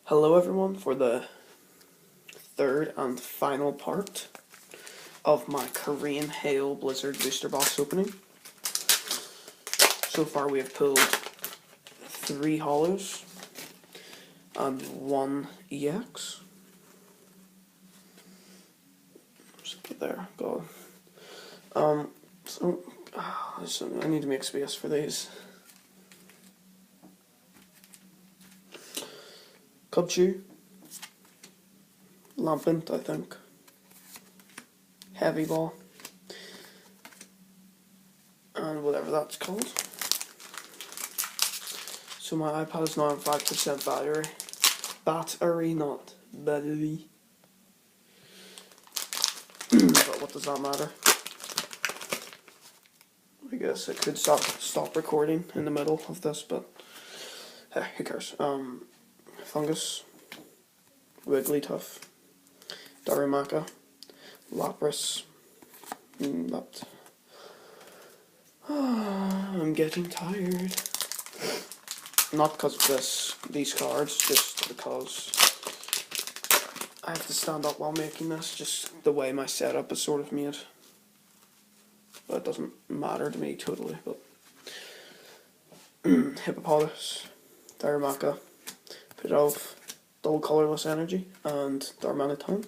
Hello everyone for the third and final part of my Korean Hail Blizzard booster box opening. So far we have pulled 3 holos and 1 EX. Just put there, go. So I need to make space for these. Cubchoo, Lampent, I think, Heavy Ball, and whatever that's called. So my iPad is now on 5% battery. Battery, not battery. But what does that matter? I guess it could stop recording in the middle of this, but hey, who cares? Fungus, Wigglytuff, Darumaka, Lapras, I'm getting tired. Not because of these cards, just because I have to stand up while making this, just the way my setup is sort of made. But it doesn't matter to me totally, but Hippopotas, Darumaka, Pidove, Dull Colorless Energy, and Darmanitan.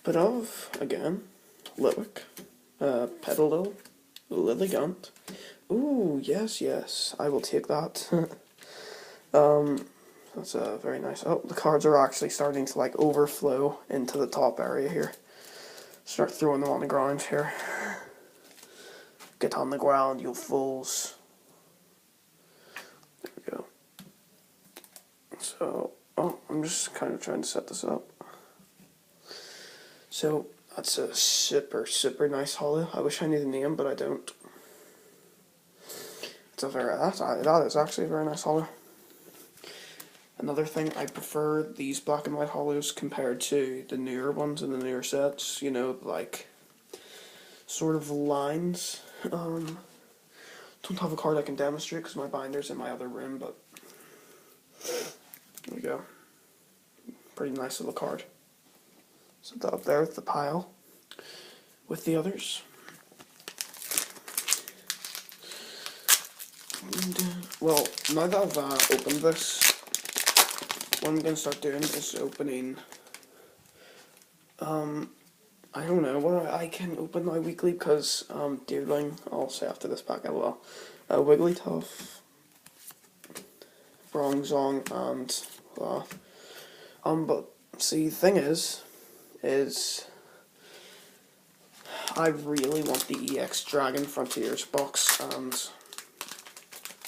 Pidove, again, Litwick, Petalil, Lilligant. Ooh, yes, I will take that. That's very nice. Oh, the cards are actually starting to like overflow into the top area here. Start throwing them on the ground here. Get on the ground, you fools. There we go. So, I'm just kind of trying to set this up. So, that's a super nice holo. I wish I knew the name, but I don't. That is actually a very nice holo. Another thing, I prefer these black and white holos compared to the newer ones in the newer sets. You know, like sort of lines. Don't have a card I can demonstrate because my binder's in my other room, but there we go. Pretty nice little card. Set that up there with the pile with the others. And, well, now that I've opened this, what I'm going to start doing is opening, I don't know what I can open now weekly because, Deerling, I'll say after this pack, LOL. Wigglytuff, Bronzong, and, but, see, the thing is I really want the EX Dragon Frontiers box, and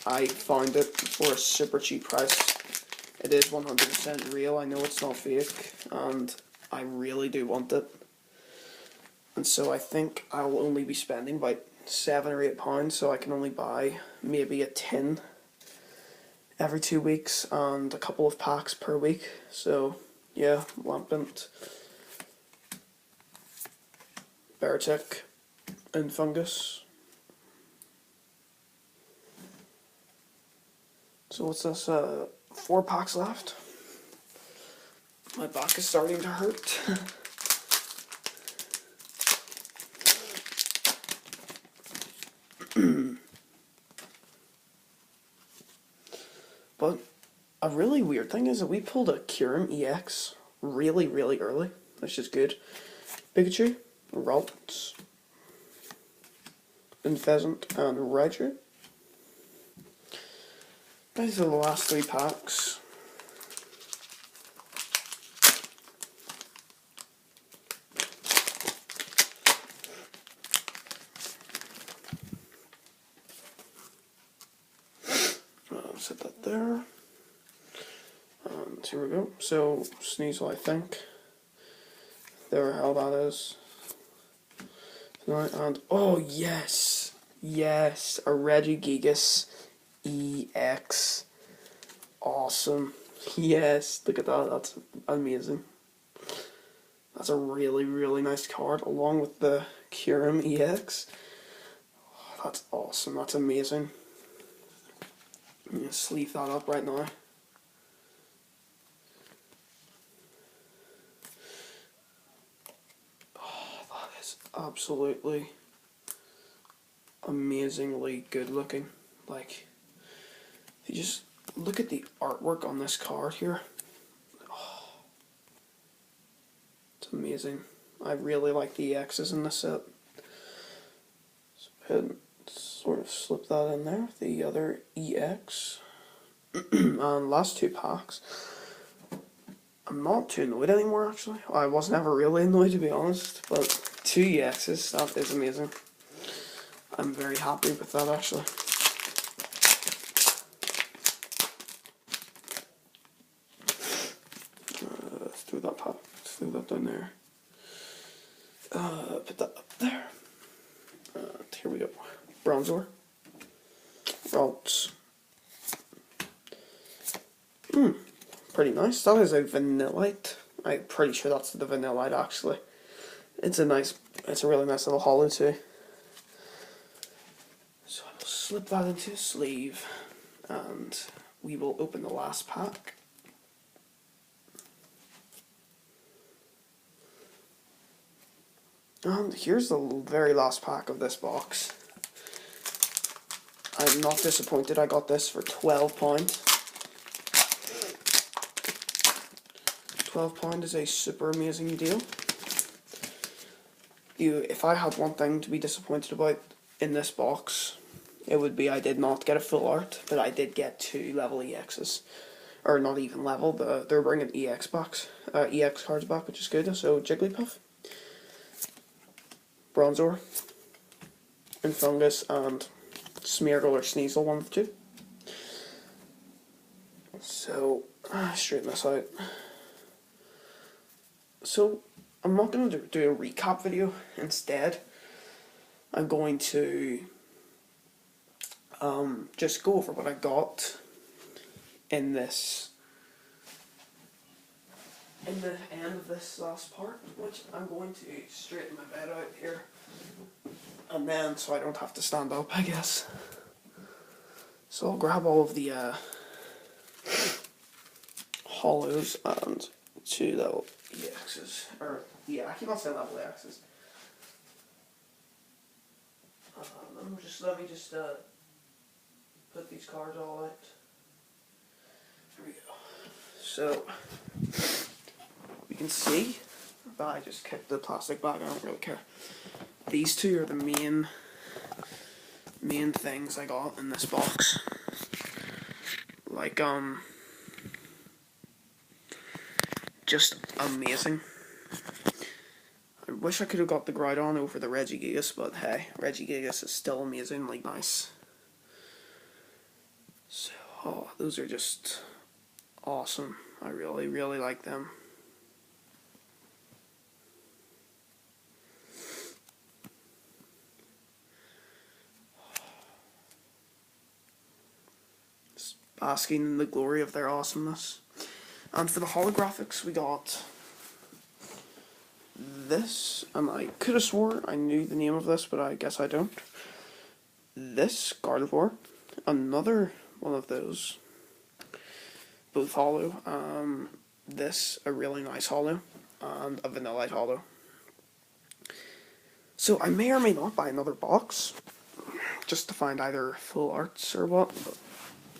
I found it for a super cheap price. It is 100% real, I know it's not fake, and I really do want it. And so I think I will only be spending about £7 or £8, so I can only buy maybe a tin every 2 weeks and a couple of packs per week. So yeah, Lampent, Beartic, and Fungus. So what's this, 4 packs left? My back is starting to hurt. But a really weird thing is that we pulled a Kyurem EX really early. That's just good. Pikachu, Ralts, and Pheasant, and Raichu. These are the last 3 packs. Set that there. And here we go. So, Sneasel, I think. There, how that is. And, oh, yes! Yes! A Regigigas EX. Awesome. Yes, look at that. That's amazing. That's a really, really nice card, along with the Kyurem EX. Oh, that's awesome. That's amazing. I'm gonna sleeve that up right now. Oh, that is absolutely amazingly good looking. Like, if you just look at the artwork on this card here, oh, it's amazing. I really like the EXs in this set. So go ahead and sort of slip that in there with the other EX. And last two packs. I'm not too annoyed anymore, actually. I was never really annoyed, to be honest, but two EXs, that is amazing. I'm very happy with that, actually. Let's throw that pop. Let's throw that down there. Put that up there. Here we go. Bronzor. Ralts. Pretty nice. That is a Vanillite. I'm pretty sure that's the Vanillite, actually. It's a really nice little holo too. So I will slip that into a sleeve, and we will open the last pack. And here's the very last pack of this box. I'm not disappointed. I got this for £12. £12 is a super amazing deal. If I had one thing to be disappointed about in this box, it would be I did not get a full art, but I did get 2 level EXs. Or not even level, they're bringing EX cards back, which is good. So Jigglypuff, Bronzor, Infungus, and Smeargle or Sneasel, one of the two. So, straighten this out. So, I'm not going to do a recap video. Instead, I'm going to just go over what I got in the end of this last part, which I'm going to straighten my bed out here, and then so I don't have to stand up, I guess. So I'll grab all of the hollows and 2 level EXs, or yeah, I keep on saying level EXs. Let me just put these cards all out. Here we go. So we can see that I just kicked the plastic bag. I don't really care. These two are the main things I got in this box. Like just amazing. I wish I could have got the Groudon over the Regigigas, but hey, Regigigas is still amazingly nice. So, oh, those are just awesome. I really, really like them. Just basking in the glory of their awesomeness. And for the holographics, we got this, and I could have swore I knew the name of this, but I guess I don't. This Gardevoir, another one of those, both holo. This a really nice holo, and a Vanillite holo. So I may or may not buy another box, just to find either full arts or what. But,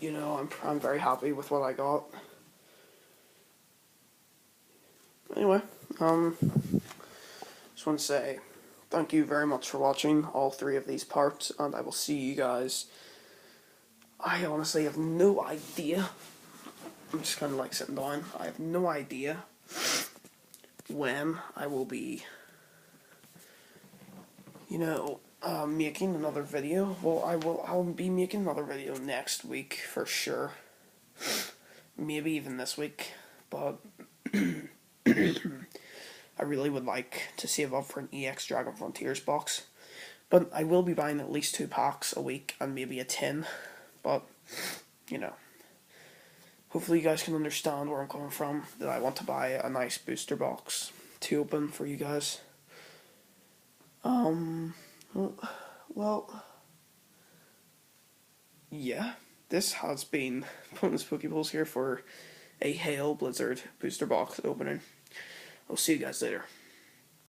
you know, I'm very happy with what I got. Anyway, just want to say thank you very much for watching all 3 of these parts, and I will see you guys. I honestly have no idea. I'm just kind of like sitting down. I have no idea when I will be, making another video. Well, I'll be making another video next week for sure. Maybe even this week, but I really would like to save up for an EX Dragon Frontiers box. But I will be buying at least 2 packs a week and maybe a tin. But, you know, hopefully you guys can understand where I'm coming from, that I want to buy a nice booster box to open for you guys. Well, yeah, this has been Bonus Pokeballs here for a Hail Blizzard booster box opening. I'll see you guys later.